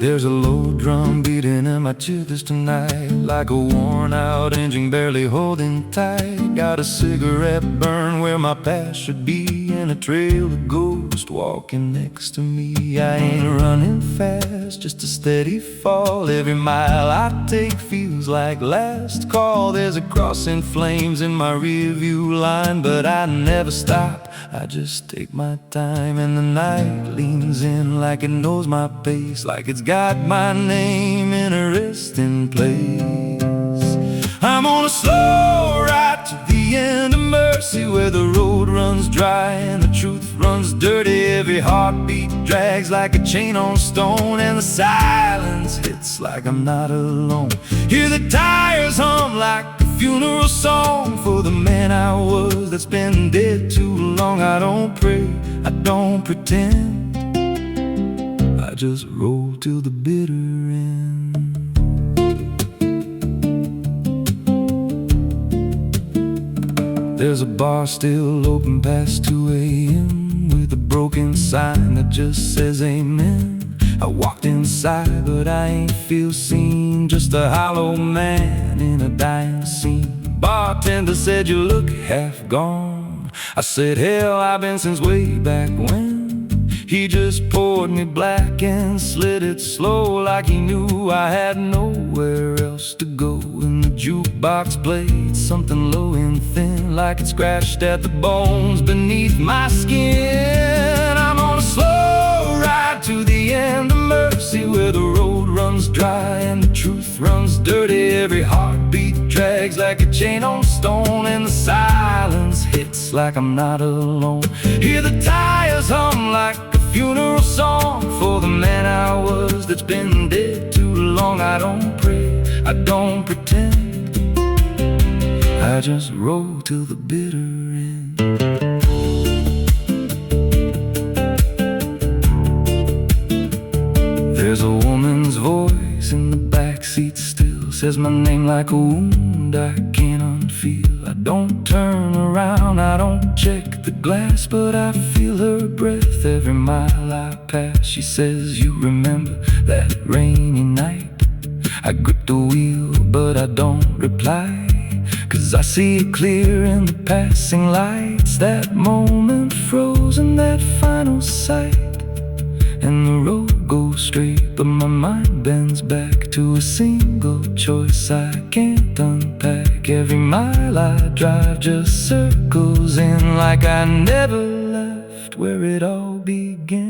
There's a low drum beating in my chest tonight, like a worn-out engine barely holding tight. Got a cigarette burn where my past should be, and a trail of ghosts walking next to me. I ain't running fast, just a steady fall. Every mile I take feels like last call. There's a cross in flames in my rearview line, but I never stop, I just take my time. And the night leans in like it knows my pace, like it's got my name in a resting place. I'm on a slow ride to the end of mercy, where the road runs dry and the truth runs dirty. Every heartbeat drags like a chain on stone, and the silence hits like I'm not alone. Hear the tires hum like a funeral song for the man I was that's been dead too long. I don't pray, I don't pretend, I just roll till the bitter end. There's a bar still open past 2 a.m. with a broken sign that just says amen. I walked inside but I ain't feel seen, just a hollow man in a dying scene. Bartender said you look half gone. I said hell, I've been since way back when. He just poured me black and slid it slow, like he knew I had nowhere else to go. And the jukebox played something low and thin, like it scratched at the bones beneath my skin. I'm on a slow ride to the end of mercy, where the road runs dry and the truth runs dirty. Every heartbeat drags like a chain on stone, and the silence hits like I'm not alone. Hear the tires hum like a funeral song for the man I was that's been dead too long. I don't pray, I don't pretend, I just roll till the bitter end. There's a woman's voice in the backseat still, says my name like a wound I can't unfeel. I don't turn around, I don't check the glass, but I feel her breath every mile I pass. She says, you remember that rainy night? I grip the wheel but I don't reply, 'cause I see it clear in the passing lights. That moment frozen, that final sight, and the road goes straight, but my mind bends back to a single choice I can't unpack. Every mile I drive just circles in, like I never left where it all began.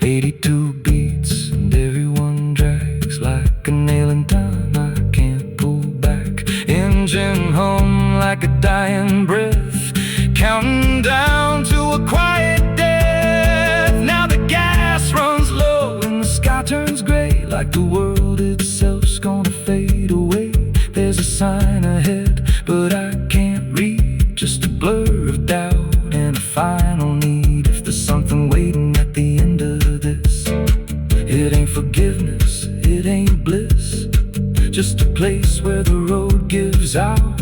82 beats and everyone drags like a nail in time I can't pull back. Engine hum like a dying breath, counting down to a quiet death. Now the gas runs low and the sky turns gray, like the world itself's gonna fade away. There's a sign ahead but I can't read, just a blur of doubt and a final need. If there's something waiting at the end of this, it ain't forgiveness, it ain't bliss, just a place where the road gives out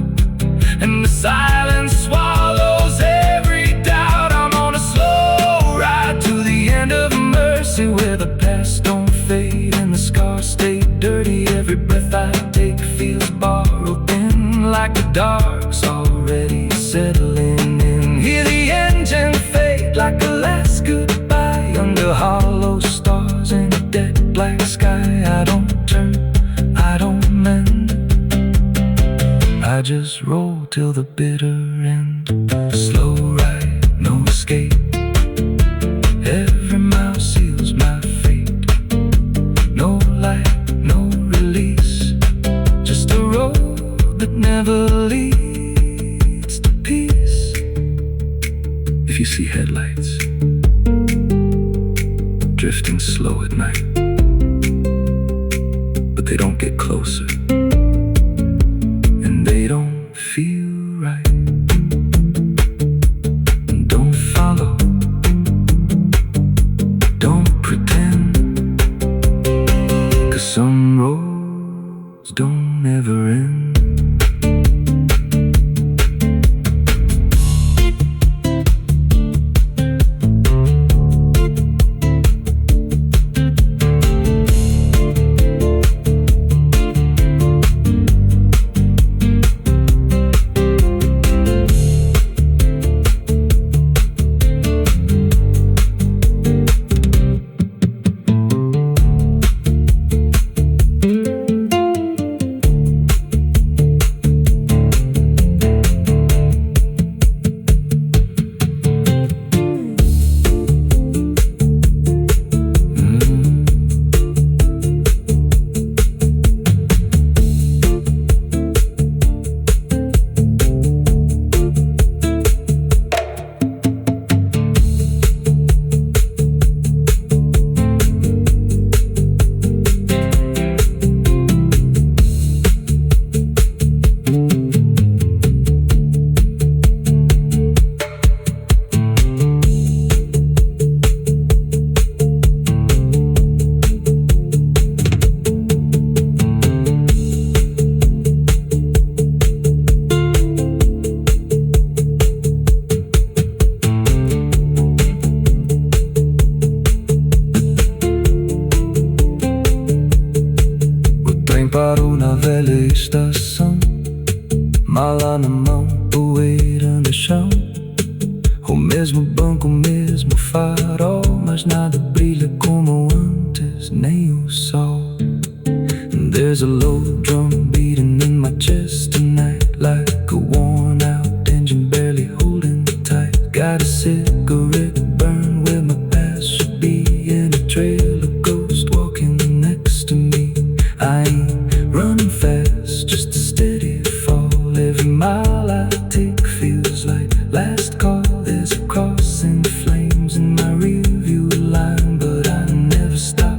and the silence swallows every doubt. I'm on a slow ride to the end of mercy, where the past don't fade and the scars stay dirty. Every breath I take feels borrowed in, like the dark's already settling in. Hear the engine fade like a last goodbye under hollow stars in a dead black sky. I don't turn, I don't mend, I just roll till the bitter end. Slow ride, no escape, every mile seals my fate. No light, no release, just a road that never leads to peace. If you see headlights drifting slow at night, but they don't get closer, they don't feel right, don't follow, don't pretend, 'cause some roads don't ever end. mas nada brilha como antes, nem o sol. There's a low drum beating in my chest tonight, like a worn out engine barely holding tight. Got a cigarette burn where my past should be, and a trail of ghosts walking next to me. I ain't running fast, just a steady fall. Every mile I take feels like last call. There's a cross in flames in my rearview line, but I never stop,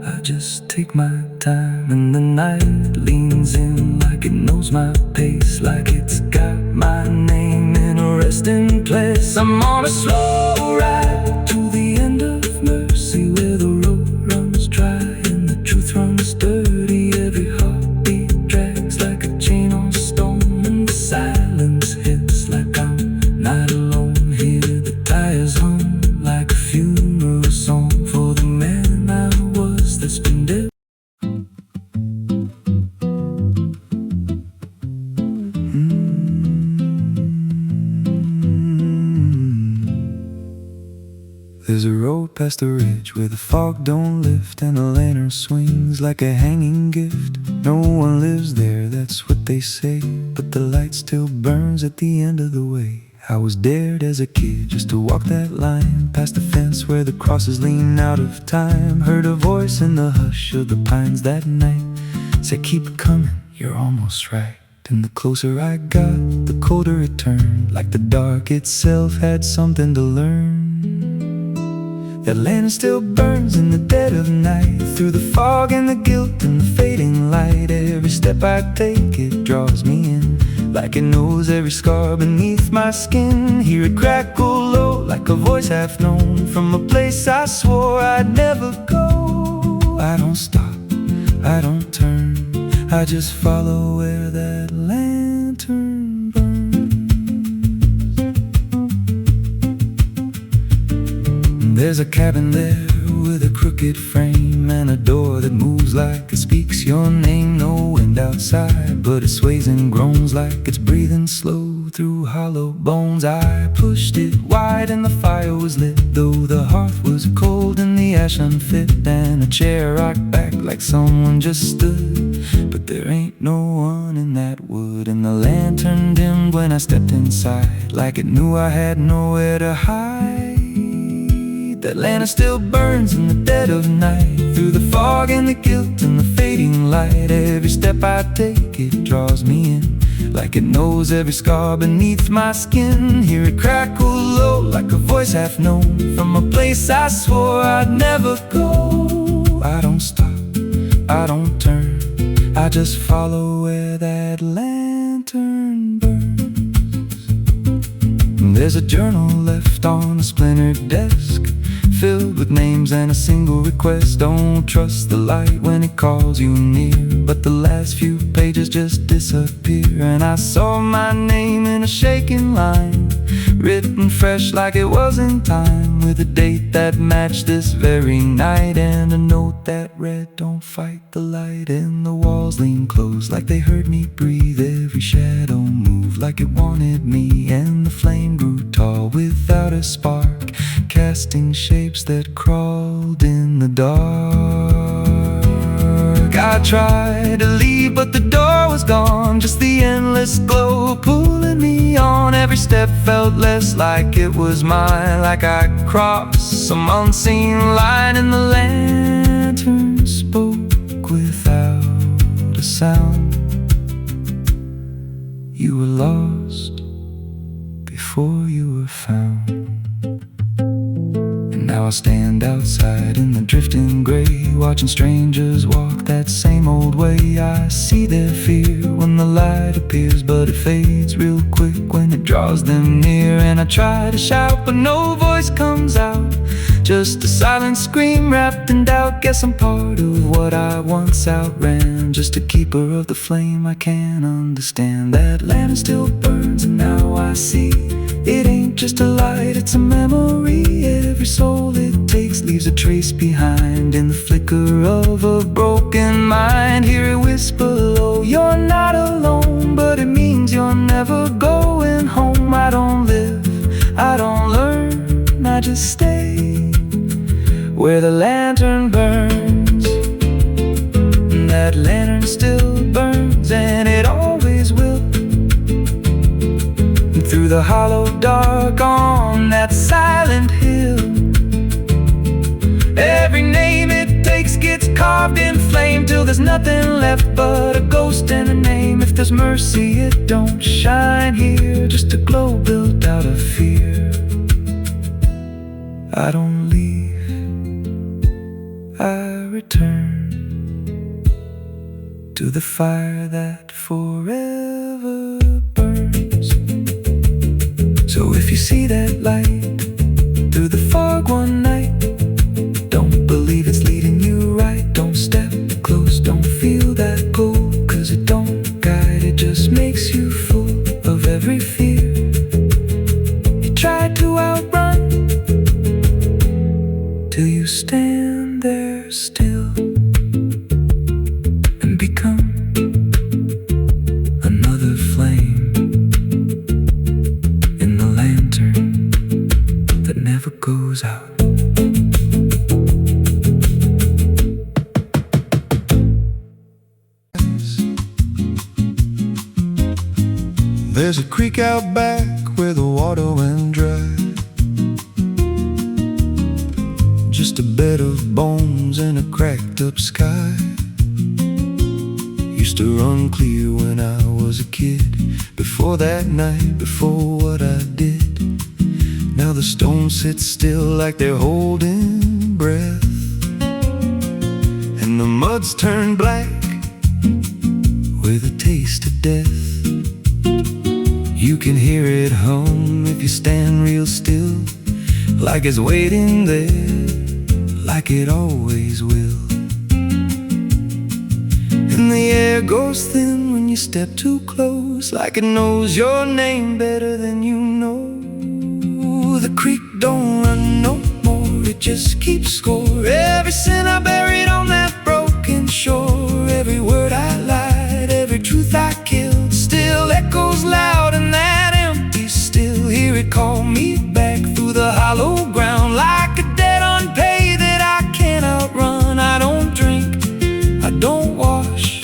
I just take my time. And the night leans in like it knows my pace, like it's got my name in a resting place. I'm on a slow ride to the end of mercy, where the road runs dry and the truth runs dirty. Every heartbeat drags like a chain on stone, and the silence hits like I'm not alone here. The tires hum like a funeral song for the man I was that's been dead. There's a road past the ridge where the fog don't lift, and the lantern swings like a hanging gift. No one lives there, that's what they say, but the light still burns at the end of the way. I was dared as a kid just to walk that line, past the fence where the crosses lean out of time. Heard a voice in the hush of the pines that night, said keep coming, you're almost right. And the closer I got, the colder it turned, like the dark itself had something to learn. That lantern still burns in the dead of night, through the fog and the guilt and the fading light. Every step I take, it draws me in, like it knows every scar beneath my skin. Hear it crackle low, like a voice half known, from a place I swore I'd never go. I don't stop, I don't turn, I just follow where that lantern burns. There's a cabin there with a crooked frame, and a door that moves like it speaks your name. No wind outside, but it sways and groans like it's breathing slow through hollow bones. I pushed it wide and the fire was lit, though the hearth was cold and the ash unfit. And a chair rocked back like someone just stood, but there ain't no one in that wood. And the lantern dimmed when I stepped inside, like it knew I had nowhere to hide. That lantern still burns in the dead of night, through the fog and the guilt and the fading light. Every step I take, it draws me in, like it knows every scar beneath my skin. Hear it crackle low, like a voice half known, from a place I swore I'd never go. I don't stop, I don't turn, I just follow where that lantern burns. There's a journal left on a splintered desk, filled with names and a single request. Don't trust the light when it calls you near, but the last few pages just disappear. And I saw my name in a shaking line, written fresh like it was in time, with a date that matched this very night, and a note that read, don't fight the light. And the walls leaned close like they heard me breathe, every shadow moved like it wanted me. And the flame grew tall without a spark, casting shapes that crawled in the dark. I tried to leave, but the door was gone, just the endless glow pulling me on. Every step felt less like it was mine, like I crossed some unseen line. And the lantern spoke without a sound. You were lost before you were found. Now I stand outside in the drifting gray, watching strangers walk that same old way. I see their fear when the light appears, but it fades real quick when it draws them near. And I try to shout, but no voice comes out, just a silent scream wrapped in doubt. Guess I'm part of what I once outran, just a keeper of the flame I can't understand. That lantern still burns, and now I see it ain't just a light, it's a memory. Every soul it takes leaves a trace behind, in the flicker of a broken mind. Hear it whisper low, you're not alone, but it means you're never going home. I don't live, I don't learn, I just stay, where the lantern burns. And that lantern still burns, and it always will. And through the hollow dark on that silent hill, every name it takes gets carved in flame, till there's nothing left but a ghost and a name. If there's mercy, it don't shine here, just a glow built out of fear. I don't leave, I return to the fire that forever burns. So if you see that light through the fog one night, don't believe it's leading you right. Don't step close, don't feel that pull, 'cause it don't guide, it just makes you full of every fear. You try to outrun till you stand there still and become another flame in the lantern that never goes out. There's a creek out back where the water went dry, just a bed of bones and a cracked up sky. Used to run clear when I was a kid, before that night, before what I did. Now the stones sit still like they're holding breath, and the mud's turned black with a taste of death. You can hear it hum if you stand real still, like it's waiting there, like it always will. And the air goes thin when you step too close, like it knows your name better than you know. The creek don't run no more, it just keeps score. Every sin I buried on that broken shore, every word I lied, every truth I killed, still echoes loud in that empty still. Hear it call me back through the hollow ground, like a debt unpaid that I can't outrun. I don't drink, I don't wash,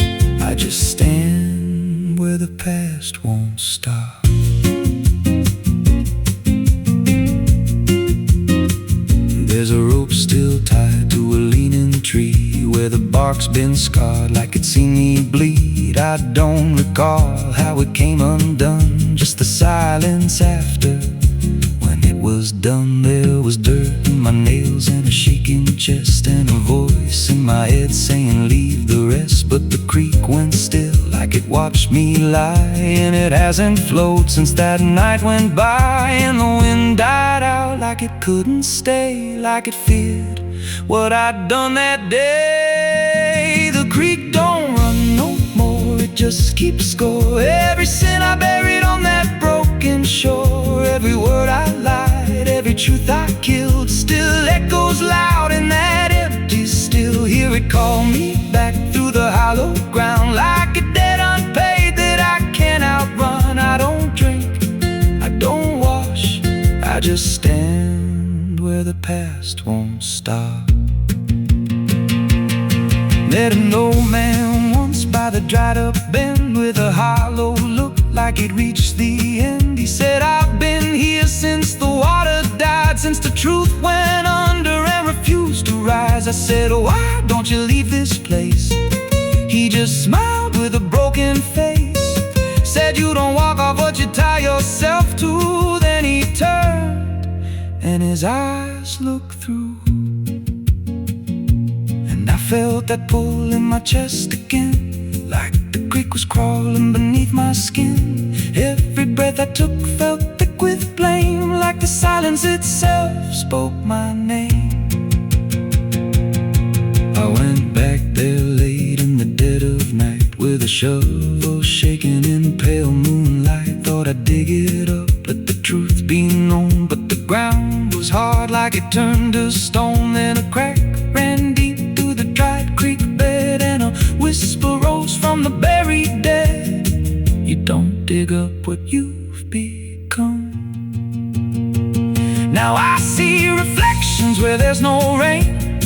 I just stand where the past won't stop. There's a rope still tied to a leaning tree, where the bark's been scarred like it's seen me bleed. I don't recall how it came undone, just the silence after. When it was done, there was dirt in my nails and a shaking chest, and a voice in my head saying leave the rest. But the creek went still like it watched me lie, and it hasn't flowed since that night went by. And the wind died out like it couldn't stay, like it feared what I'd done that day. The creek don't run no more, it just keeps score. Every sin I buried on that broken shore, every word I lied, every truth I killed, still echoes loud in that empty still. Hear it call me back through the hollow ground, like a debt unpaid that I can't outrun. I don't drink, I don't wash, I just stand where the past won't stop. Met an old man once by the dried up bend, with a hollow look like he'd reached the end. He said, I've been here since the water died, since the truth went under and refused to rise. I said, why don't you leave this place? He just smiled with a broken face, said, you don't walk off what you tie yourself to. Then he turned and his eyes looked through, and I felt that pull in my chest again, like the creek was crawling beneath my skin. Every breath I took felt thick with blame, like the silence itself spoke my name. I went back there late in the dead of night, with a shovel shaking in pale moonlight. Thought I'd dig it up, let the truth be known, but the ground was hard like it turned to stone. Then a crack ran deep through the dried creek bed, and a whisper rose from the buried dead. You don't dig up what you've become. Now I see reflections where there's no rain,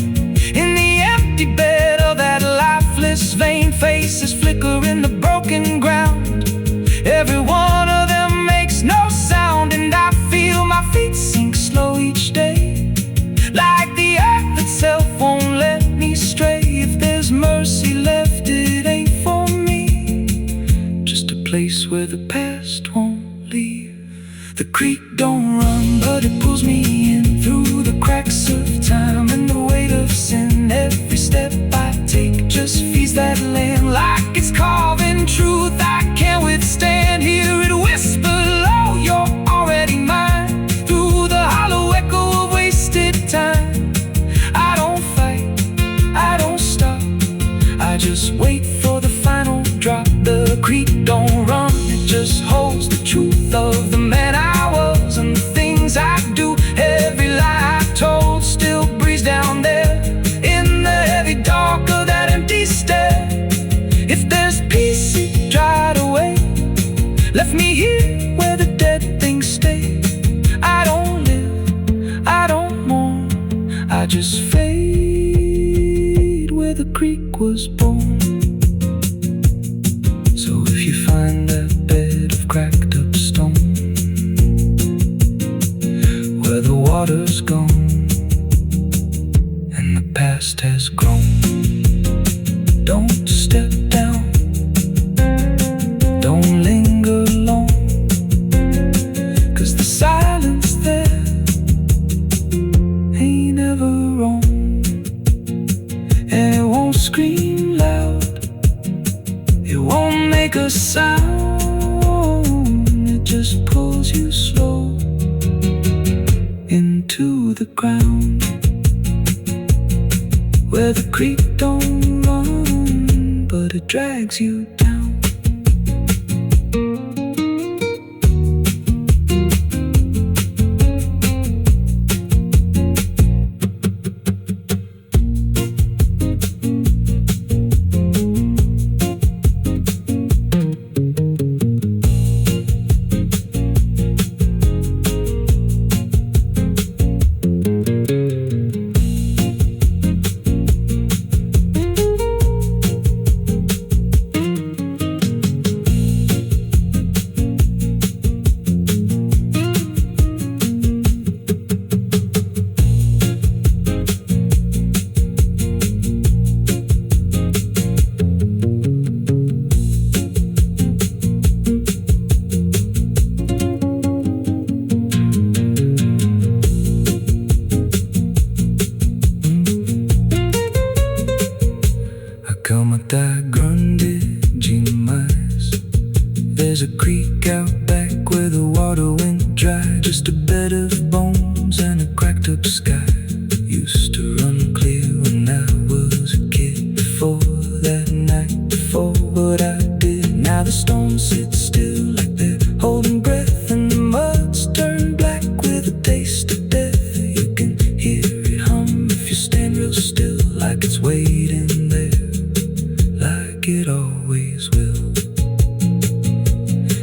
faces flicker in the broken ground. Every one of them makes no sound, and I feel my feet sink slow each day, like the earth itself won't let me stray. If there's mercy left, it ain't for me, just a place where the past won't leave. The creek don't run, but it pulls me in through the cracks of time and the weight of sin. Every step I take just feeds that land like it's carving truth I can't withstand. Hear it whisper low, you're already mine, through the hollow echo of wasted time. I don't fight, I don't stop, I just wait for the final drop. The creek don't run, it just holds the truth of the man I was and the things I do. Every lie I told still breathes down there in the heavy dark of that empty stare. If there's peace, it dried away, left me here where the dead things stay. I don't live, I don't mourn, I just fade where the creek was born. So if you find that bed of cracked up stone where the water's gone and the past has grown, don't step down, don't linger long, 'cause the silence there ain't ever wrong. And it won't scream loud, it won't make a sound, it just pulls you slow into the ground, where the creek don't run, but it drags you down. Como tá grande demais. There's a creek out back where the water went dry, just a bed of bones and a cracked up sky. Used to run clear when I was a kid, before that night before what I did. Now the stones sit still like they're holding breath, and the mud's turned black with a taste of death. You can hear it hum if you stand real still, like it's waiting there, like it always will.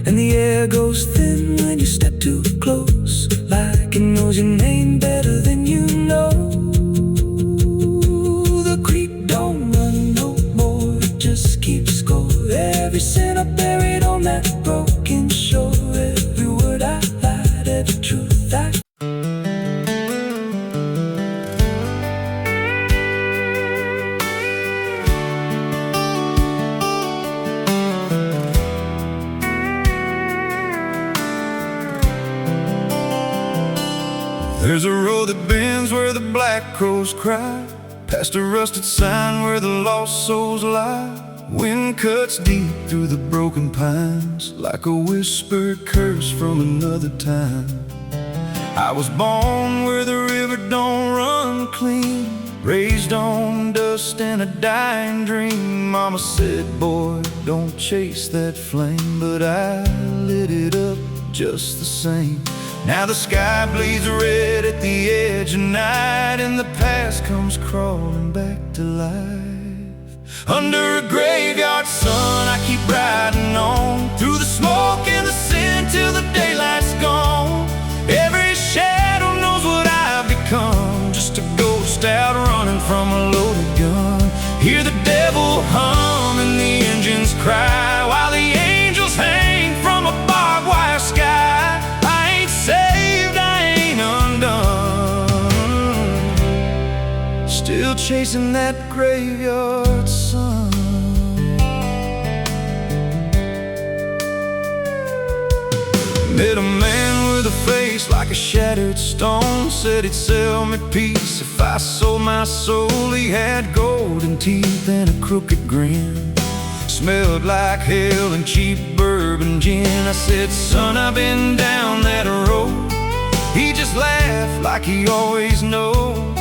And the air goes thin when you step too close, like it knows your name better than you know. The creek don't run no more, it just keeps score. Every sin I buried on that broken shore, every word I lied, every truth I. There's a road that bends where the black crows cry, past a rusted sign where the lost souls lie. Wind cuts deep through the broken pines, like a whispered curse from another time. I was born where the river don't run clean, raised on dust and a dying dream. Mama said, boy, don't chase that flame, but I lit it up just the same. Now the sky bleeds red at the edge of night, and the past comes crawling back to life. Under a graveyard sun, I keep riding on, through the smoke and the sin till the daylight's gone. Every shadow knows what I've become, just a ghost out running from a loaded gun. Hear the devil hum in the still chasing that graveyard sun. Met a man with a face like a shattered stone. Said he'd sell me peace if I sold my soul. He had golden teeth and a crooked grin, smelled like hell and cheap bourbon gin. I said, son, I've been down that road. He just laughed like he always knows.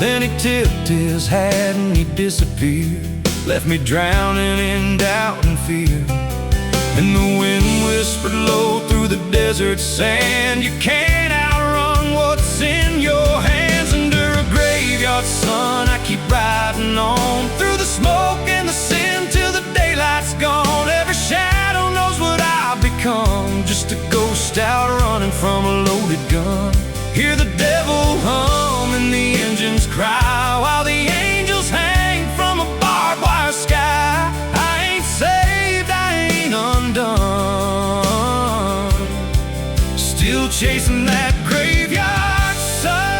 Then he tipped his hat and he disappeared, left me drowning in doubt and fear. And the wind whispered low through the desert sand, you can't outrun what's in your hands. Under a graveyard sun, I keep riding on through the smoke and the sin till the daylight's gone. Every shadow knows what I've become, just a ghost out running from a loaded gun. Hear the devil hum and the engines cry, while the angels hang from a barbed wire sky. I ain't saved, I ain't undone, still chasing that graveyard sun.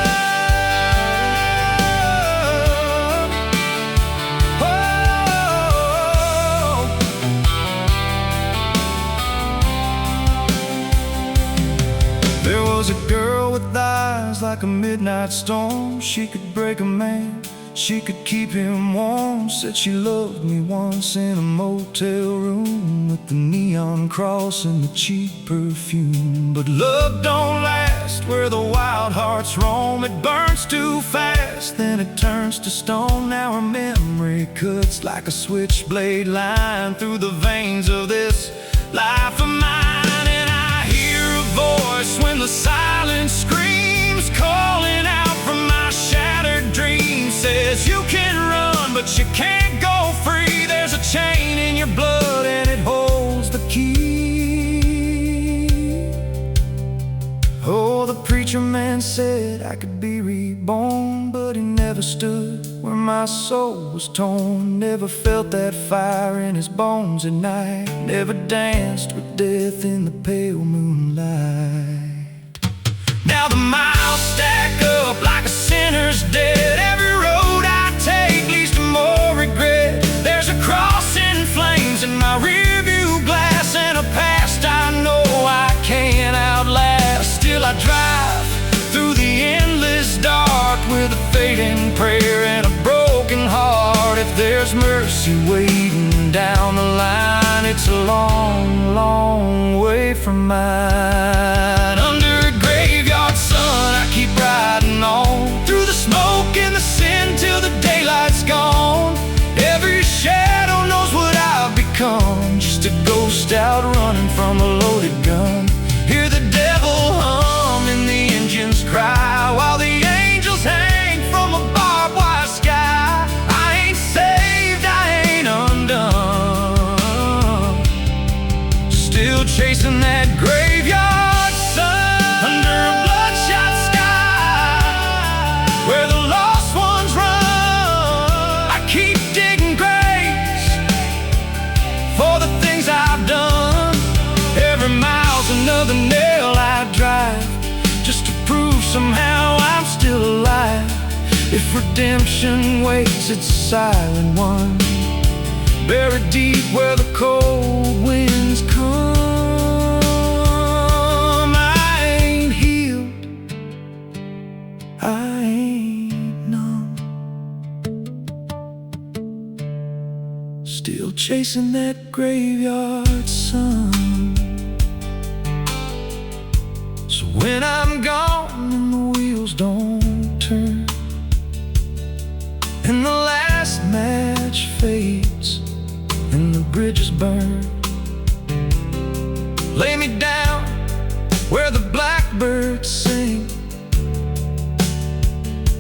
There was a girl with eyes like a midnight storm. She could break a man, she could keep him warm. Said she loved me once in a motel room, with the neon cross and the cheap perfume. But love don't last where the wild hearts roam. It burns too fast, then it turns to stone. Now her memory cuts like a switchblade line through the veins of this life of mine. And I hear a voice when the silence screams, calling out from my shattered dreams. Says you can run, but you can't go free. There's a chain in your blood and it holds the key. Oh, the preacher man said I could be reborn, but he never stood where my soul was torn. Never felt that fire in his bones at night, never danced with death in the pale moonlight. Now the miles stack up like a sinner's debt. Every road I take leads to more regret. There's a cross in flames in my rearview glass, and a past I know I can't outlast. Still I drive through the endless dark with a fading prayer and a broken heart. If there's mercy waiting down the line, it's a long, long way from mine. Under a graveyard sun, I keep riding on through the smoke and the sin till the daylight's gone. Every shadow knows what I've become, just a ghost out running from a loaded gun. Hear the devil hum and the engines cry, while the angels hang from a barbed wire sky. I ain't saved, I ain't undone, still chasing that graveyard sun. Under a bloodshot sky where the lost ones run, I keep digging graves for the things I've done. Every mile's another nail I drive, just to prove somehow I'm still alive. If redemption waits, it's a silent one, buried deep where the cold winds come. I ain't healed, I ain't numb, still chasing that graveyard sun. So when I'm gone and the wheels don't turn, and the last match fades and the bridges burn, lay me down where the blackbirds sing,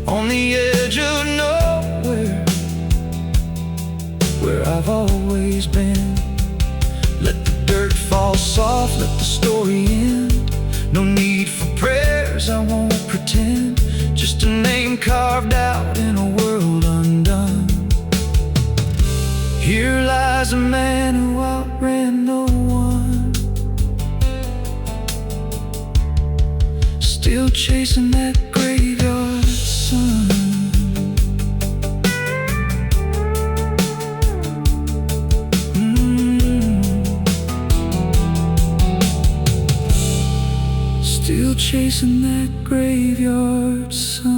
on the edge of nowhere, where I've always been. Let the dirt fall soft, let the story end. No need for prayers, I won't pretend, just a name carved out in a world undone. Here lies a man who outran no one, still chasing that graveyard sun. chasing that graveyard sun.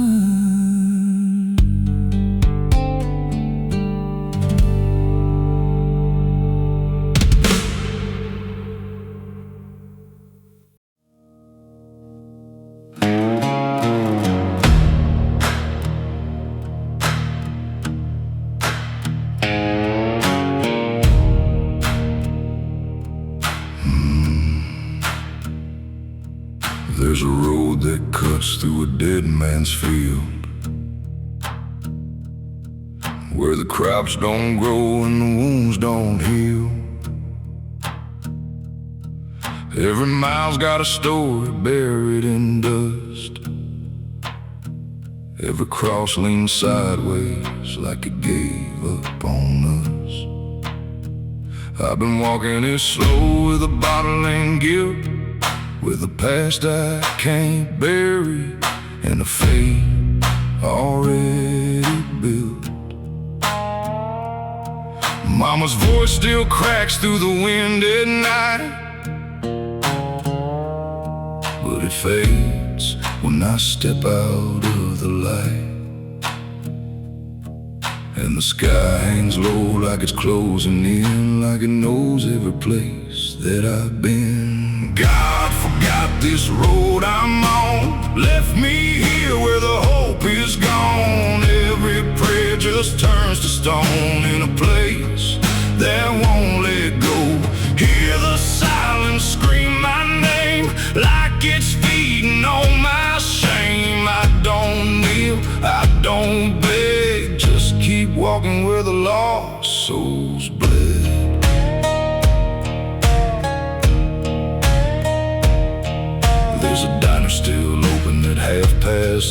There's a road that cuts through a dead man's field, where the crops don't grow and the wounds don't heal. Every mile's got a story buried in dust. Every cross leans sideways like it gave up on us. I've been walking it slow with a bottle and guilt, with a past I can't bury and a fate already built. Mama's voice still cracks through the wind at night, but it fades when I step out of the light. And the sky hangs low like it's closing in, like it knows every place that I've been. God forgot this road I'm on, left me here where the hope is gone. Every prayer just turns to stone in a place that won't let go. Hear the silence scream my name like it's feeding on my shame. I don't kneel, I don't beg, just keep walking where the lost souls bled. There's a diner still open at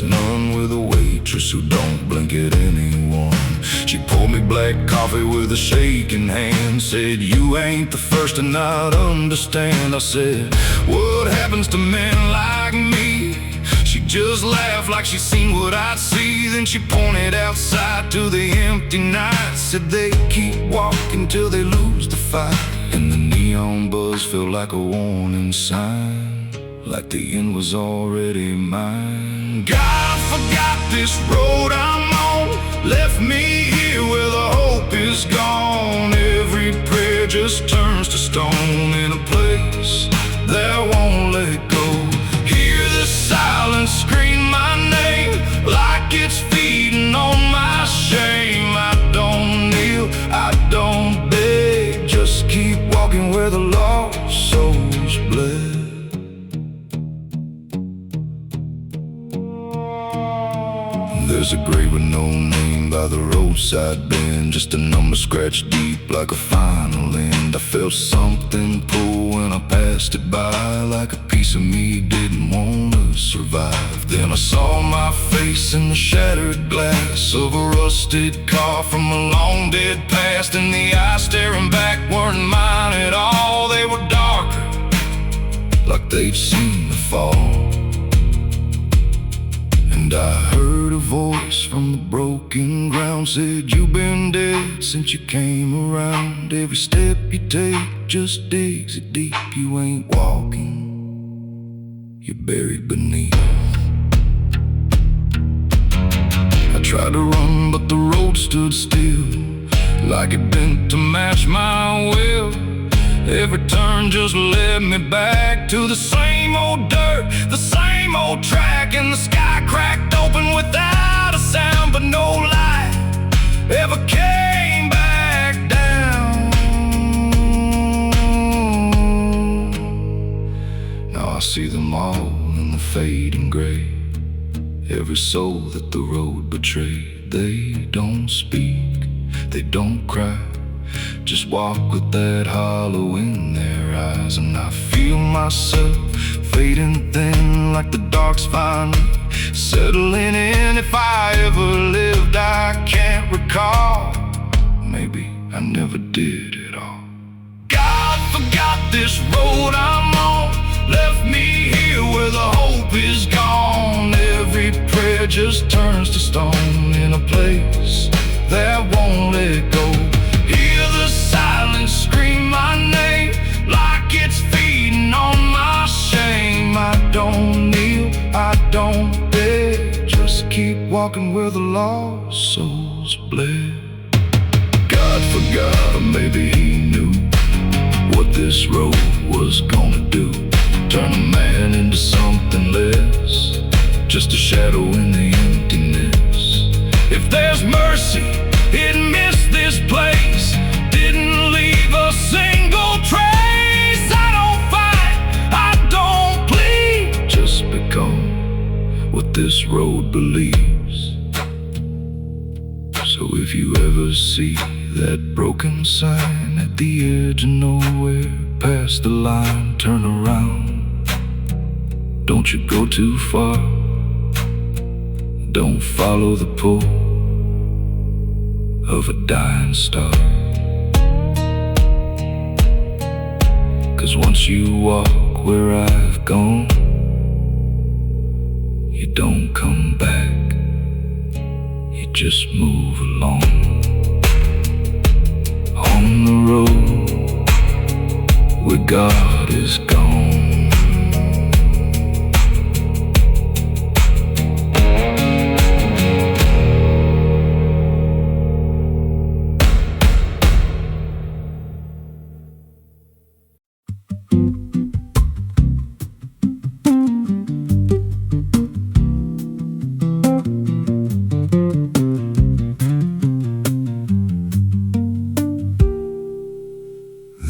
none, with a waitress who don't blink at anyone. She poured me black coffee with a shaking hand, said, "You ain't the first to not understand." I said, "What happens to men like me?" She just laughed like she seen what I'd see. Then she pointed outside to the empty night, said they keep walking till they lose the fight. And the neon buzz felt like a warning sign, like the end was already mine. God forgot this road I'm on, left me here where the hope is gone. Every prayer just turns to stone in a place that won't let go. Hear the silence scream my name like it's feeding on my shame. I don't kneel, I don't beg, just keep walking where the lost souls bled. There's a grave with no name by the roadside bend, just a number scratched deep like a final end. I felt something pull when I passed it by, like a piece of me didn't want to survive. Then I saw my face in the shattered glass of a rusted car from a long dead past, and the eyes staring back weren't mine at all. They were darker, like they'd seen the fall. And I heard a voice from the broken ground, said, "You've been dead since you came around. Every step you take just digs it deep. You ain't walking, you're buried beneath." I tried to run, but the road stood still, like it bent to match my will. Every turn just led me back to the same old dirt, the same old track, and the sky cracked open without a sound, but no light ever came back down. Now I see them all in the fading gray, every soul that the road betrayed. They don't speak, they don't cry, just walk with that hollow in their eyes. And I feel myself fading thin, like the dark's finally settling in. If I ever lived, I can't recall. Maybe I never did at all. God forgot this road I'm on, left me here where the hope is gone. Every prayer just turns to stone in a place that won't let go. Hear the silence scream my name like it's feeding on my shame. I don't kneel, walking where the lost souls bled. God forgot, or maybe he knew what this road was gonna do. Turn a man into something less, just a shadow in the emptiness. If there's mercy, it missed this place, didn't leave a single trace. I don't fight, I don't plead, just become what this road believes. So if you ever see that broken sign at the edge of nowhere, past the line, turn around. Don't you go too far, don't follow the pull of a dying star. 'Cause once you walk where I've gone, you don't come back, you just move along. On the road where God is gone.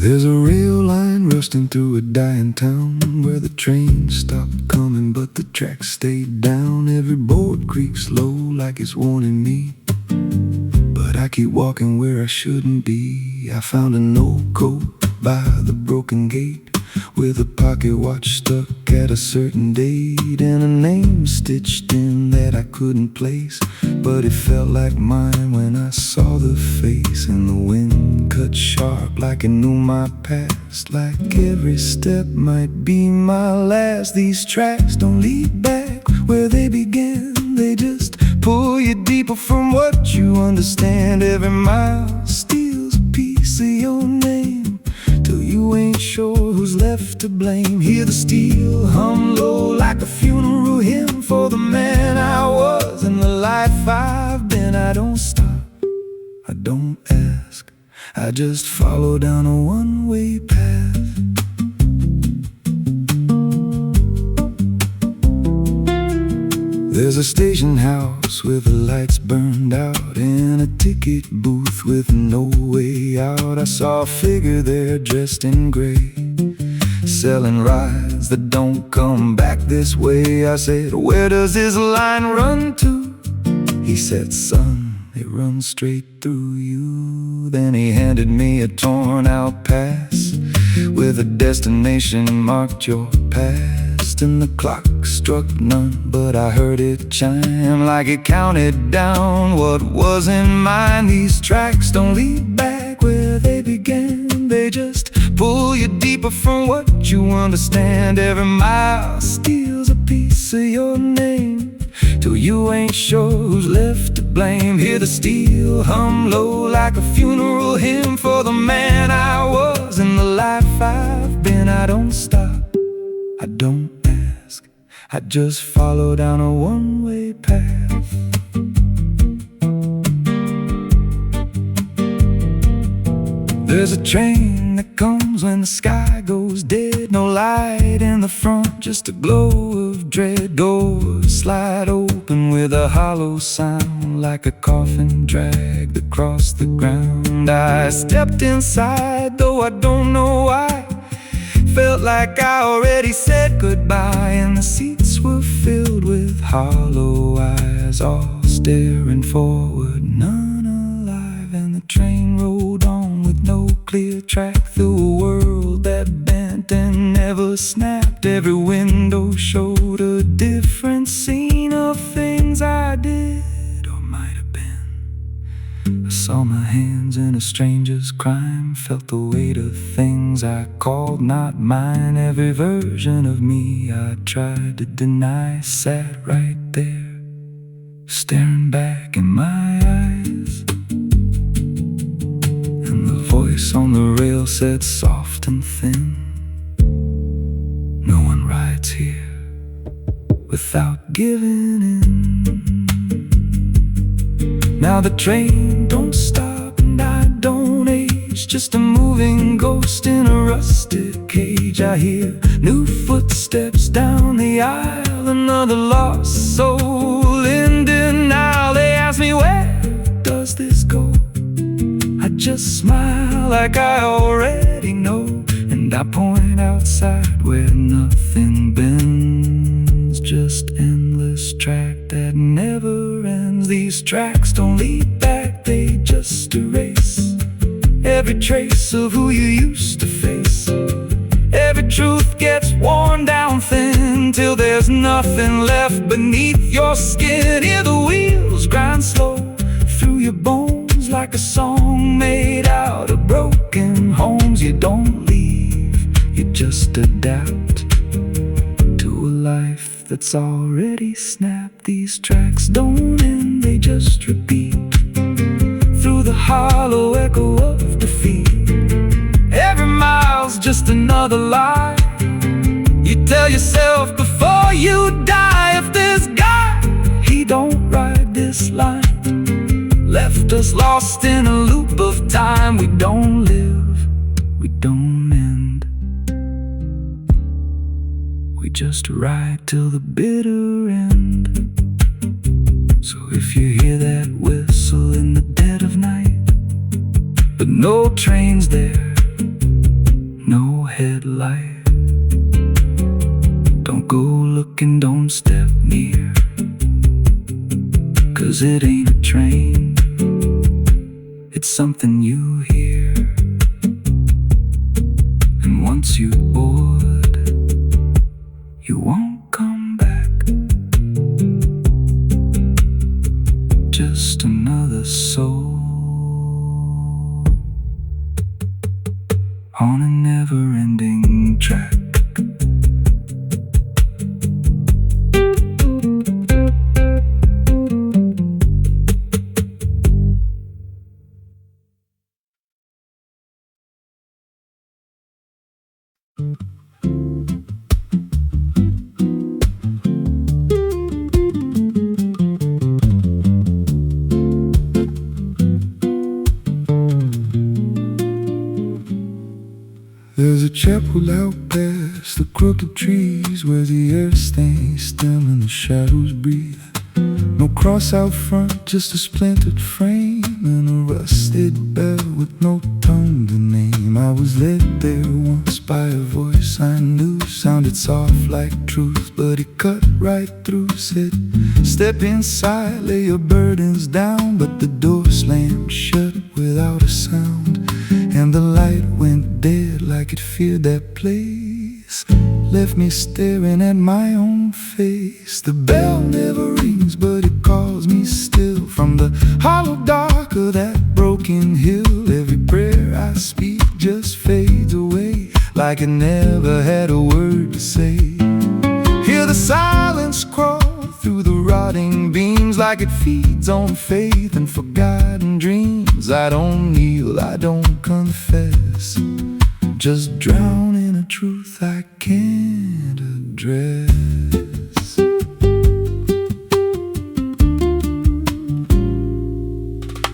There's a rail line rusting through a dying town, where the trains stopped coming but the tracks stayed down. Every board creaks low like it's warning me, but I keep walking where I shouldn't be. I found an old coat by the broken gate, with a pocket watch stuck at a certain date, and a name stitched in that I couldn't place, but it felt like mine when I saw the face. And the wind cut sharp like it knew my past, like every step might be my last. These tracks don't lead back where they began, they just pull you deeper from what you understand. Every mile steals a piece of your name, till you ain't sure who's left to blame. Hear the steel hum low like a funeral hymn for the man I was and the life I've been. I don't stop, I don't ask, I just follow down a one-way path. There's a station house with the lights burned out, and a ticket booth with no way out. I saw a figure there dressed in gray, selling rides that don't come back this way. I said, where does this line run to? He said, son, it runs straight through you. Then he handed me a torn out pass with a destination marked your past. And the clock struck none, but I heard it chime like it counted down what wasn't mine. These tracks don't lead back where they began, they just pull you deeper from what you understand. Every mile steals a piece of your name, till you ain't sure who's left to blame. Hear the steel hum low like a funeral hymn for the man I was and the life I've been. I don't stop, I don't ask, I just follow down a one-way path. There's a train that comes when the sky goes dead, no light in the front, just a glow of dread. Doors slide open with a hollow sound, like a coffin dragged across the ground. I stepped inside, though I don't know why. Felt like I already said goodbye, and the seats were filled with hollow eyes, all staring forward, none alive. And the train rolled on with no clear track through a world that bent and never snapped. Every window showed a different scene of things I did or might have been. I saw my hands in a stranger's crime, felt the weight of things I called not mine. Every version of me I tried to deny sat right there, staring back in my eyes. And the voice on the rail said soft and thin, no one rides here without giving in. Now the train don't stop and I don't age, just a moving ghost in a rusted cage. I hear new footsteps down the aisle, another lost soul in denial. They ask me, where does this go? I just smile like I already know, and I point outside where nothing bends, just endless track that never ends. These tracks don't lead back, they just erase every trace of who you used to face. Every truth gets worn down thin till there's nothing left beneath your skin. Hear the wheels grind slow through your bones like a song made out of broken homes. You don't leave, you just adapt to a life that's already snapped. These tracks don't end, they just repeat through the hollow echo of defeat. Every mile's just another lie you tell yourself before you die. If this guy, he don't ride this line, left us lost in a loop of time. We don't live, we don't end, we just ride till the bitter end. So if you hear that whistle in the dead of night, but no trains there, no headlight, don't go looking, don't step near, 'cause it ain't a train, it's something you hear. And once you board, you won't come back. Just another soul on a never-ending track. There's a chapel out past the crooked trees where the earth stays still and the shadows breathe. No cross out front, just a splintered frame and a rusted bell with no tongue to name. I was led there once by a voice I knew, sounded soft like truth, but it cut right through. Said, step inside, lay your burdens down, but the door slammed shut without a sound, and the light went dead like it feared that place, left me staring at my own face. The bell never rings, but it calls me still from the hollow dark of that broken hill. Every prayer I speak just fades away like it never had a word to say. Hear the silence crawl through the rotting beams like it feeds on faith and forgotten dreams. I don't kneel, I don't confess, just drown in a truth I can't address.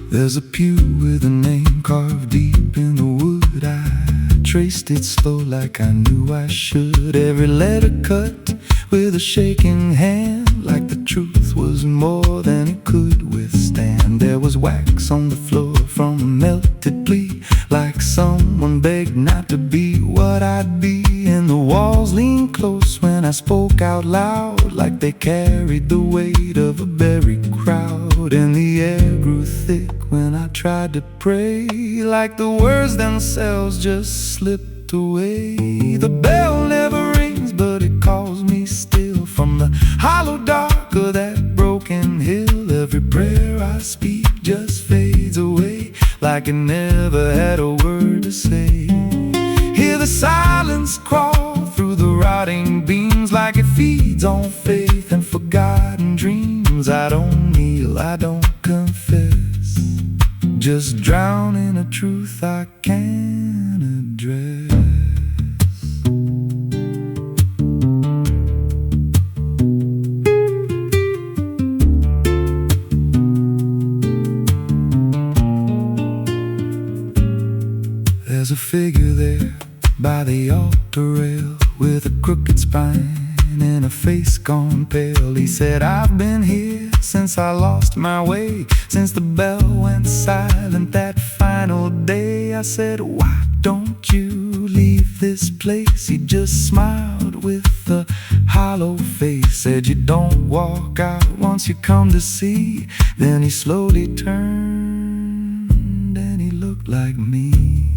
There's a pew with a name carved deep in the wood. I traced it slow like I knew I should. Every letter cut with a shaking hand, like the truth was more than it could withstand. There was wax on the floor from a melted plea, like someone begged not to be what I'd be. And the walls leaned close when I spoke out loud, like they carried the weight of a buried crowd. And the air grew thick when I tried to pray, like the words themselves just slipped away. The bell never rings, but it calls me still from the hollow dark of that broken hill. Every prayer I speak just fades away like it never had a word to say. Hear the silence crawl through the rotting beams like it feeds on faith and forgotten dreams. I don't kneel, I don't confess, just drown in a truth I can't address. There's a figure there by the altar rail with a crooked spine and a face gone pale. He said, I've been here since I lost my way, since the bell went silent that final day. I said, why don't you leave this place? He just smiled with a hollow face, said, you don't walk out once you come to see. Then he slowly turned and he looked like me.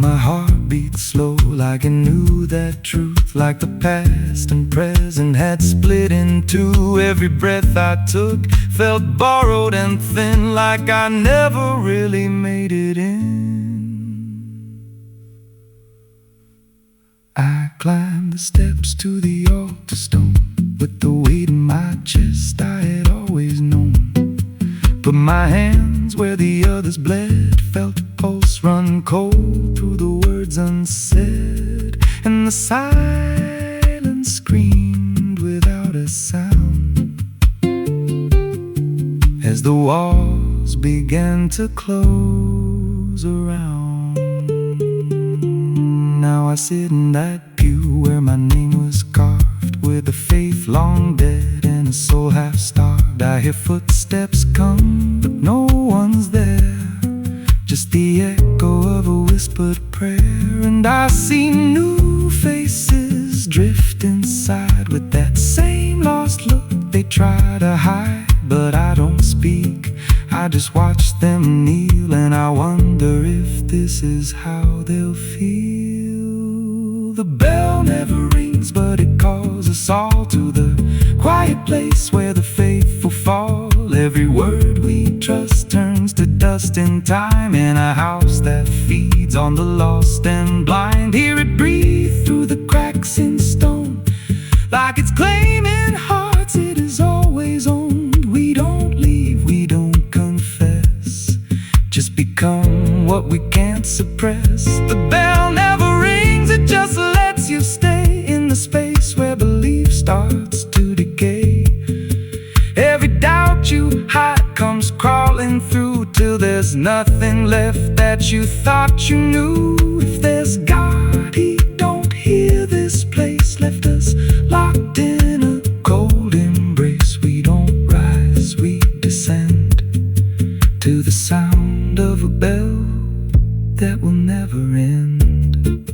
My heart beat slow, like it knew that truth, like the past and present had split in two. Every breath I took felt borrowed and thin, like I never really made it in. I climbed the steps to the altar stone with the weight in my chest I had always known. Put my hands where the others bled, felt a pulse run cold through the words unsaid, and the silence screamed without a sound as the walls began to close around. Now I sit in that pew where my name was carved, with a faith long dead and a soul half starved. I hear footsteps come, but no one's there, just the echo of a whispered prayer. And I see new faces drift inside with that same lost look they try to hide. But I don't speak, I just watch them kneel, and I wonder if this is how they'll feel. The bell never rings, but it calls us all to the quiet place where the faithful fall. Every word we trust turns to dust in time, in a house that feeds on the lost and blind. Hear it breathe through the cracks in stone, like it's claiming hearts it is always owned. We don't leave, we don't confess, just become what we can't suppress. The bell never rings, it just lets you stay in the space where belief starts to decay. Every doubt you hide comes crawling through, till there's nothing left that you thought you knew. If there's God, He don't hear this place, left us locked in a cold embrace. We don't rise, we descend to the sound of a bell that will never end.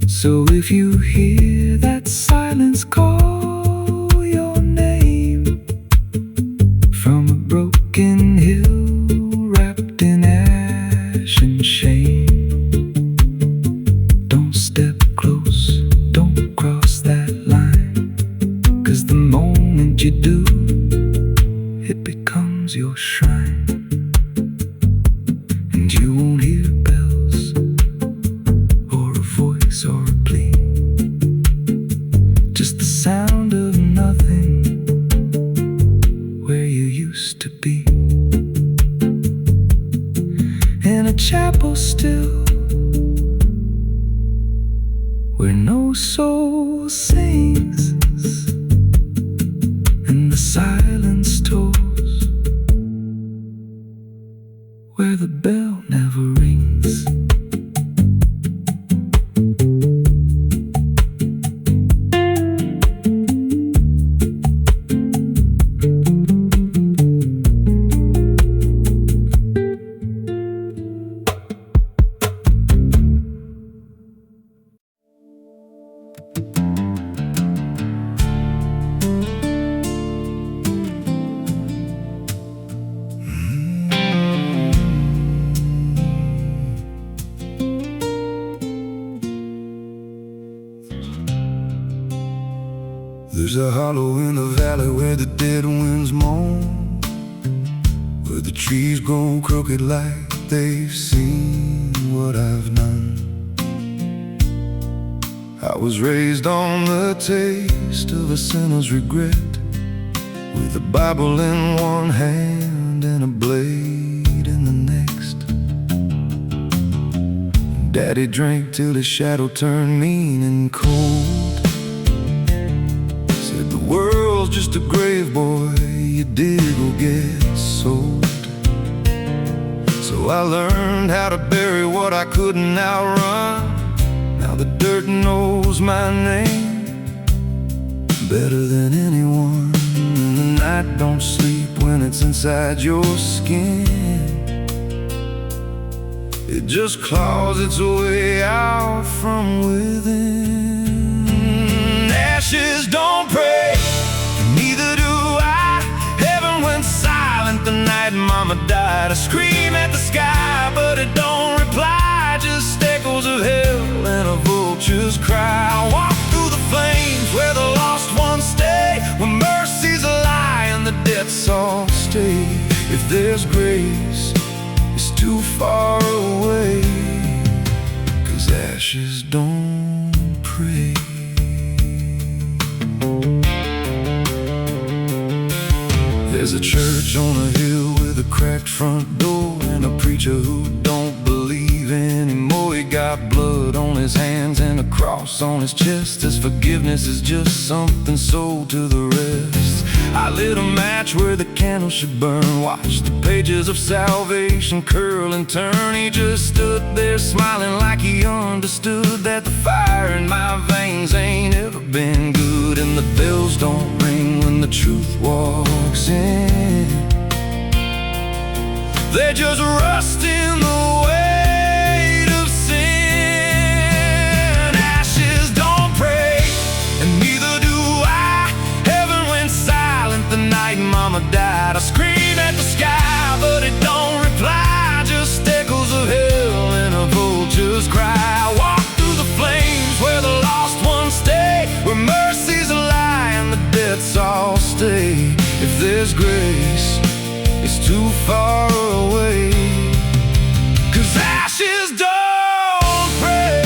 So if you hear that silence call your name from a broken hill wrapped in ash and shame, don't step close, don't cross that line, 'cause the moment you do, it becomes your shrine. And you won't hear bells or a voice or a plea, just the sound of nothing where you used to be. In a chapel still, where no soul sings and the silence tolls, where the bell never rings. There's a hollow in the valley where the dead winds moan, where the trees grow crooked like they've seen what I've done. I was raised on the taste of a sinner's regret, with a Bible in one hand and a blade in the next. Daddy drank till his shadow turned mean and cold. Said the world's just a grave, boy, you dig or get sold. So So I learned how to bury what I couldn't outrun. Now the dirt knows my name better than anyone. And the night don't sleep when it's inside your skin. It just claws its way out from within. Ashes don't pray, neither do I. Heaven went silent the night Mama died. I scream at the sky, but it don't reply. Just echoes of hell and a vulture's cry. I walk through the flames where the lost ones stay, where mercy's a lie and the death's all stay. If there's grace, it's too far away, 'cause ashes don't pray. There's a church on a hill with a cracked front door, and a preacher who don't believe anymore. He got blood on his hands and a cross on his chest. His forgiveness is just something sold to the rest. I lit a match where the candle should burn, watched the pages of salvation curl and turn. He just stood there smiling like he understood that the fire in my veins ain't ever been good. And the bells don't ring when the truth walks in, they just rust in the weight of sin. Ashes don't pray, and neither do I. Heaven went silent the night Mama died. I scream at the sky, but it don't reply. Just echoes of hell and a vulture's cry. I walk through the flames where the lost ones stay, where mercy's a lie and the death's all stay. If there's grace, it's too far away, 'cause ashes don't pray.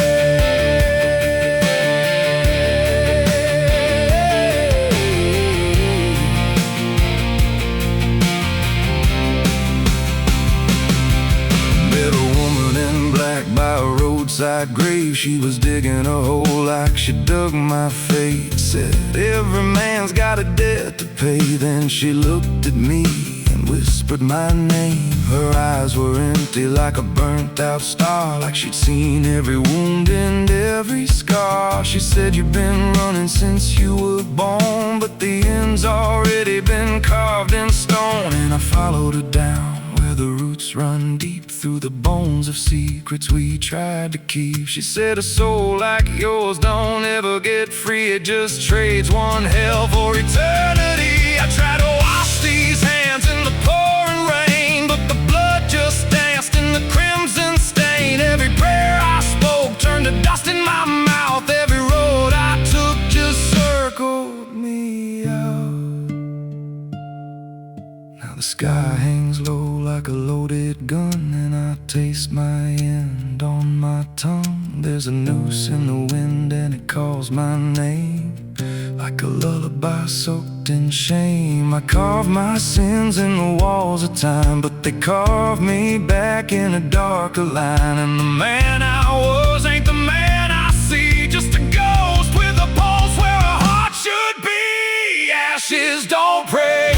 Met a woman in black by a roadside grave. She was digging a hole like she dug my fate. Said every man's got a debt to pay. Then she looked at me and whispered my name. Her eyes were empty like a burnt out star, like she'd seen every wound and every scar. She said, "You've been running since you were born, but the end's already been carved in stone." And I followed her down where the roots run deep through the bones of secrets we tried to keep. She said, "A soul like yours don't ever get free. It just trades one hell for eternity." I try to wash these hands in the pouring rain, but the blood just danced in the crimson stain. Every prayer I spoke turned to dust in my mouth. Every road I took just circled me out. Now the sky hangs low like a loaded gun, and I taste my end on my tongue. There's a noose in the wind and it calls my name, like a lullaby soaked in shame. I carve my sins in the walls of time, but they carve me back in a darker line. And the man I was ain't the man I see, just a ghost with a pulse where a heart should be. Ashes don't pray,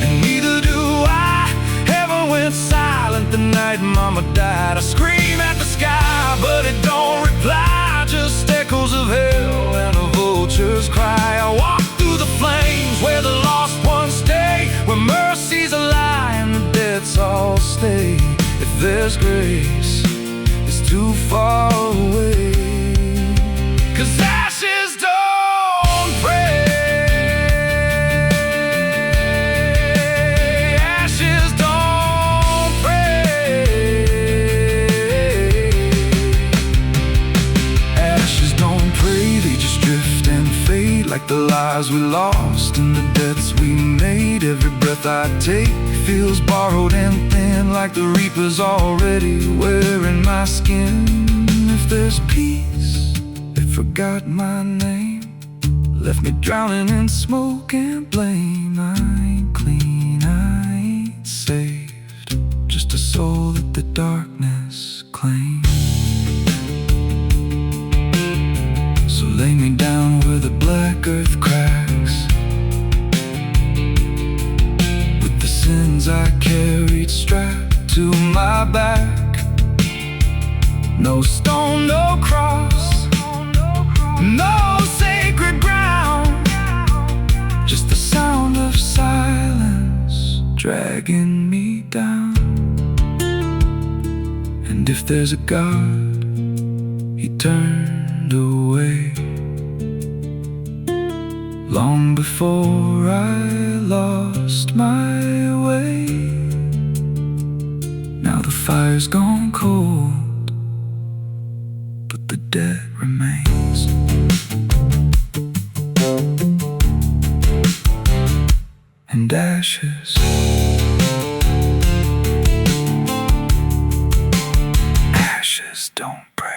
and neither do I. Heaven went silent the night Mama died. I scream at the sky, but it don't reply. Just echoes of hell and a vulture's cry. I walk through the flames where the lost ones stay, where mercy's a lie and the death's all stay. If there's grace, it's too far away, 'cause ashes don't pray. Like the lives we lost and the debts we made. Every breath I take feels borrowed and thin, like the reaper's already wearing my skin. If there's peace, they forgot my name, left me drowning in smoke and blame. I ain't clean, I ain't saved, just a soul that the darkness claims. So lay me down where the black earth cracks, with the sins I carried strapped to my back. No stone, no cross, no sacred ground, just the sound of silence dragging me down. And if there's a God, He turned away long before I lost my way. Now the fire's gone cold, but the debt remains. And ashes, ashes don't pray.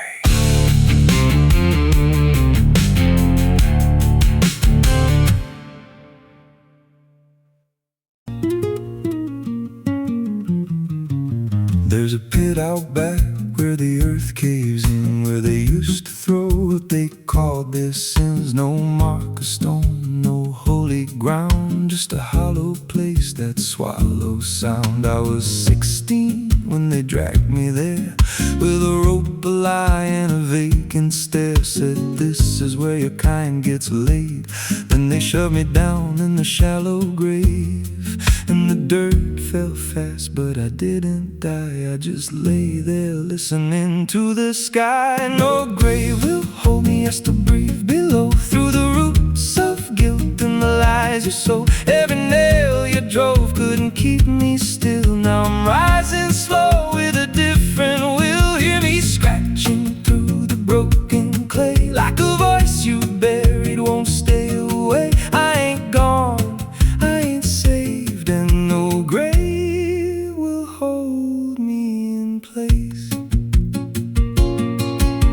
There's a pit out back where the earth caves in, where they used to throw what they called their sins. No mark of stone, no holy ground, just a hollow place that swallows sound. I was 16 when they dragged me there, with a rope, a lie, and a vacant stare. Said, this is where your kind gets laid. Then they shoved me down in the shallow grave, and the dirt fell fast, but I didn't die. I just lay there listening to the sky. No grave will hold me, I still breathe below, through the roots of guilt and the lies you sow. Every nail you drove couldn't keep me still. Now I'm rising slow with a different will. Hear me scratching through the broken clay, like a voice you buried won't stay away. I ain't gone, I ain't saved, and no grave will hold me in place.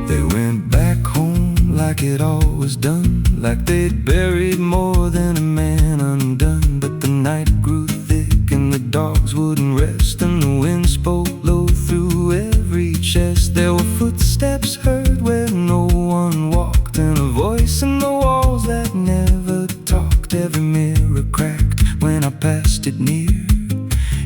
They went back home like it all was done, like they'd buried more than a man undone. But the night grew thick and the dogs wouldn't rest, and the wind spoke low through every chest. There were footsteps heard where no one walked, and a voice in the walls that never talked. Every mirror cracked when I passed it near.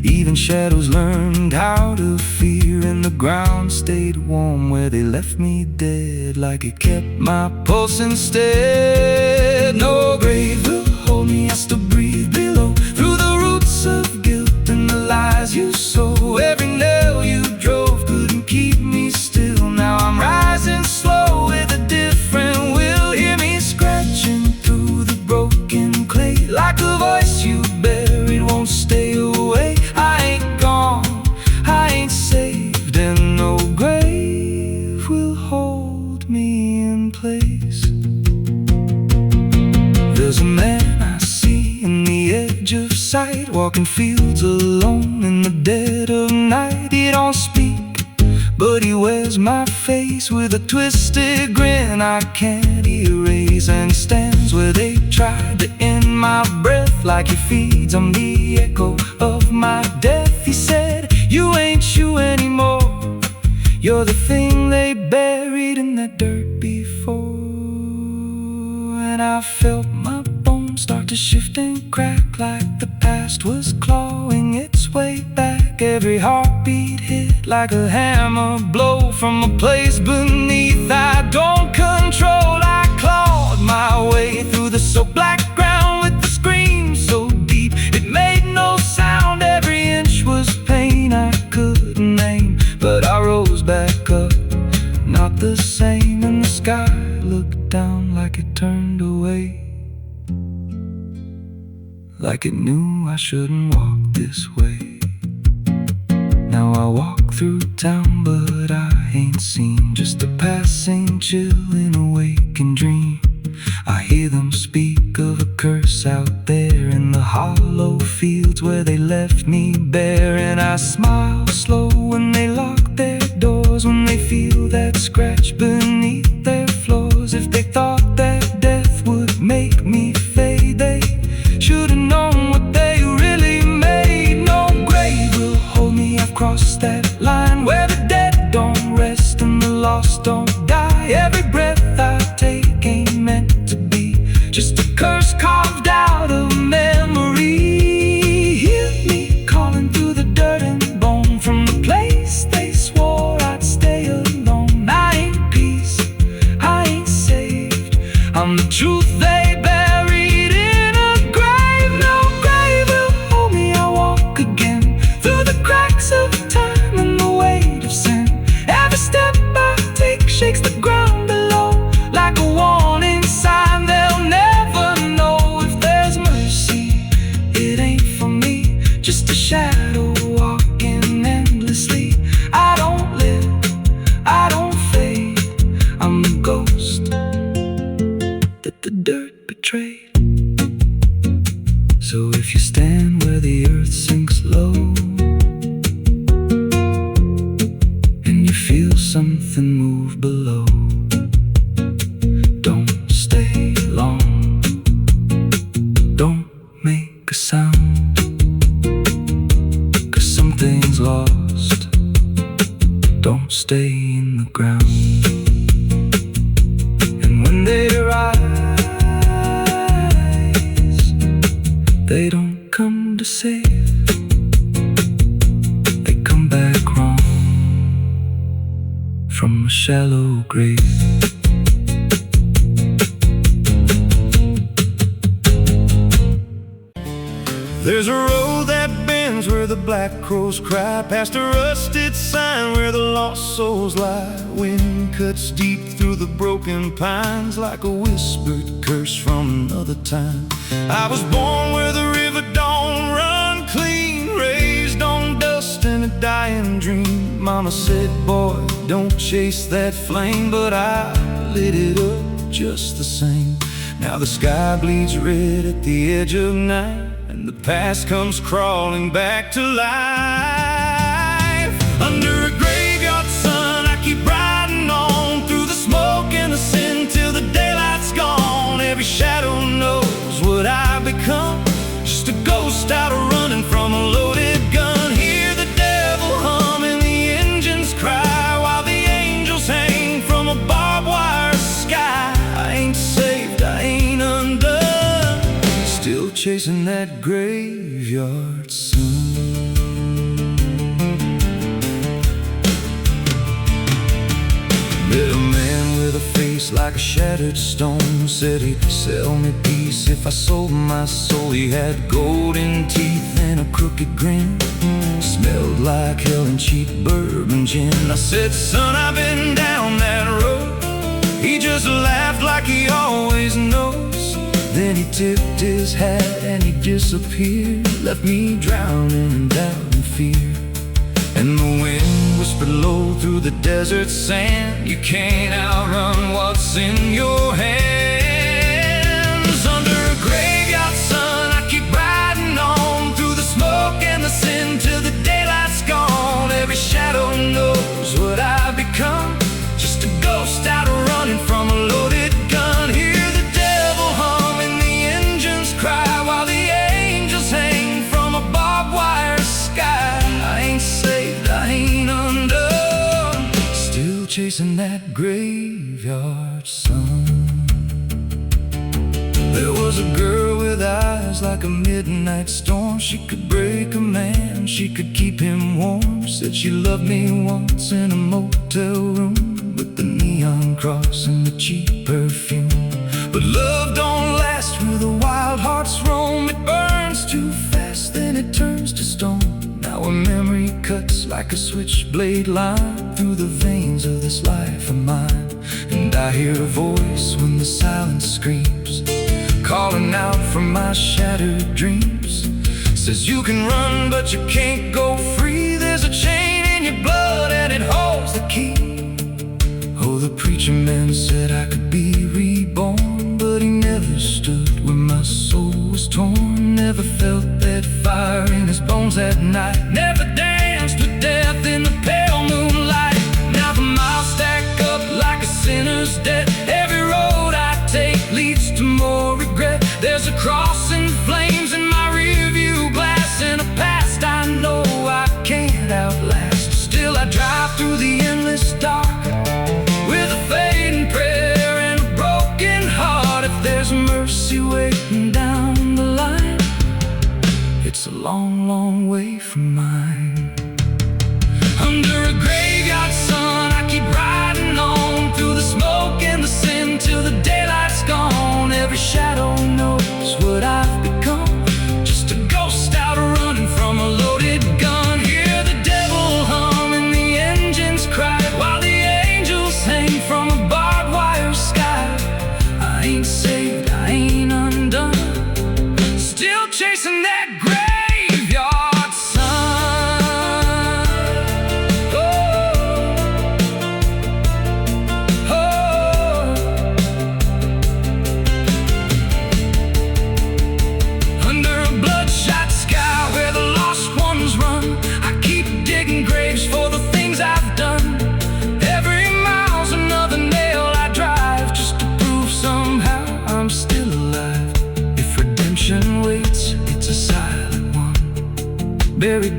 Even shadows learned how to fear, and the ground stayed warm where they left me dead, like it kept my pulse instead. No grave will hold me, I still breathe below, through the roots of guilt and the lies you sow. Every nail you drove couldn't keep me still. Now I'm rising slow with a different will. Hear me scratching through the broken clay, like a voice you buried won't stay away. I ain't gone, I ain't saved, and no grave will hold me in place. There's a man I see in the edge of sight, walking fields alone in the dead of night. He don't speak, but he wears my face with a twisted grin I can't erase. And he stands where they tried to end my breath, like he feeds on the echo of my death. He said, you ain't you anymore, you're the thing they buried in that dirt before. And I felt my bones start to shift and crack, like the past was clawing its way back. Every heartbeat hit like a hammer blow from a place beneath I don't control. I clawed my way through the soap black ground with the scream so deep it made no sound. Every inch was pain I couldn't name, but I rose back up, not the same. And the sky looked down like it turned away, like it knew I shouldn't walk this way. Now I walk through town, but I ain't seen, just a passing chill in a waking dream. I hear them speak of a curse out there in the hollow fields where they left me bare. And I smile slow when they lock their doors, when they feel that scratch beneath their floors. If they thought that death would make me fade, they should've known what they really made. No grave will hold me, I've crossed that line where the dead don't rest and the lost don't die. Every breath I take ain't meant to be, just a curse carved out of memory. Hear me calling through the dirt and bone, from the just a shadow walking endlessly. I don't live, I don't fade, I'm the ghost that the dirt betrayed. So if you stand where the earth sinks low and you feel something move below, don't stay long, don't make a sound, 'cause something's lost. Don't stay in the ground. And when they rise, they don't come to save, they come back wrong from a shallow grave. There's a road that bends where the black crows cry, past a rusted sign where the lost souls lie. Wind cuts deep through the broken pines like a whispered curse from another time. I was born where the river don't run clean, raised on dust and a dying dream. Mama said, boy, don't chase that flame, but I lit it up just the same. Now the sky bleeds red at the edge of night, and the past comes crawling back to life. Under a graveyard sun, I keep riding on through the smoke and the sin till the daylight's gone. Every shadow knows what I've become, just a ghost out running from a loaded gun. Hear the devil hum and the engines cry while the angels hang from a barbed wire sky. I ain't saved, I ain't undone, still chasing that graveyard sun. Met a man with a face like a shattered stone, said he'd sell me peace if I sold my soul. He had golden teeth and a crooked grin, smelled like hell and cheap bourbon gin. I said, son, I've been down that road. He just laughed like he always knows. Then he tipped his hat and he disappeared, left me drowning in doubt and fear. And the wind whispered low through the desert sand, you can't outrun what's in your hands. Under a graveyard sun, I keep riding on through the smoke and the sin till the daylight's gone. Every shadow knows what I've become, just a ghost out running from a loaded gun. Hear the devil hum and the engines cry while the angels hang from a barbed wire sky. I ain't saved, I ain't undone, still chasing that graveyard sun. There was a girl with eyes like a midnight storm. She could break a man, she could keep him warm. Said she loved me once in a motel room with the neon cross and the cheap perfume. But love don't last where the wild hearts roam. It burns too fast, then it turns to stone. Now a memory cuts like a switchblade line through the veins of this life of mine. And I hear a voice when the silence screams, calling out from my shattered dreams. Says you can run but you can't go free. There's a chain in your blood and it holds the key. Oh, the preacher man said I could be reborn, but he never stood where my soul was torn. Never felt that fire in his bones at night, never danced with death in the pale moonlight. Now the miles stack up like a sinner's debt. Every road I take leads to more regret. There's a cross and flames in my rearview glass, and a past I know I can't outlast. Still I drive through the endless dark with a fading prayer and a broken heart. If there's mercy waiting down the line, it's a long, long way from mine. Under a graveyard sun, I keep riding on through the smoke and the sin till the daylight's gone. Every shadow knows what I've become, just a ghost out running from a loaded gun. Hear the devil hum and the engines cry while the angels hang from a barbed wire sky. I ain't saved, I ain't undone, still chasing that graveyard.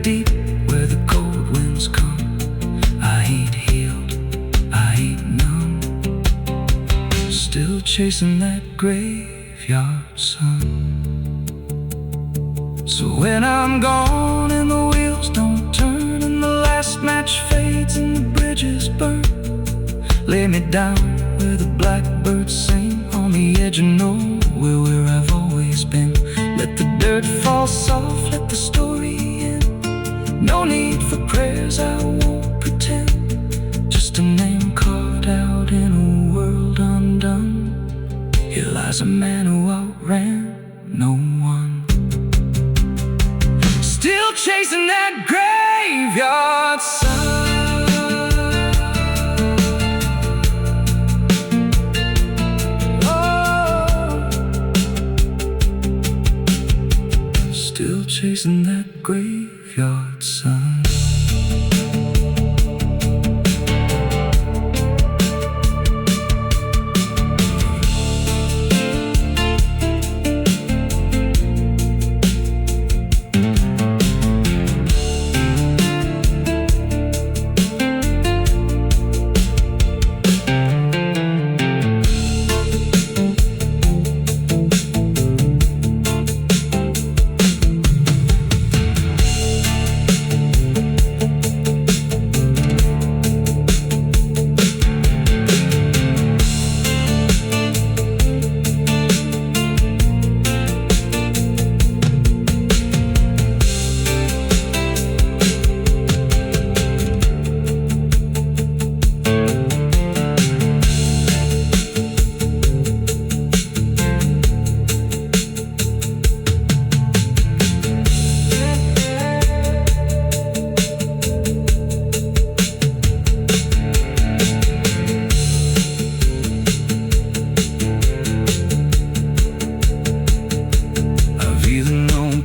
deep where the cold winds come. I ain't healed, I ain't numb, still chasing that graveyard sun. So when I'm gone and the wheels don't turn and the last match fades and the bridges burn, lay me down where the blackbirds sing on the edge of nowhere where I've always been. Let the dirt fall soft, let the story end. No need for prayers, I won't pretend. Just a name carved out in a world undone. Here lies a man who outran no one, still chasing that graveyard sun. Still chasing that graveyard sun.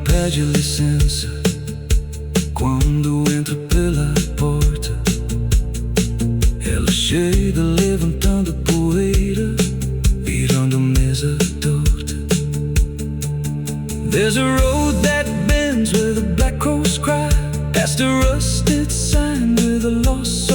Pede licença quando entra pela porta. Ela chega levantando poeira, virando mesa torta. There's a road that bends where the black crows cry, past a rusted sign with a lost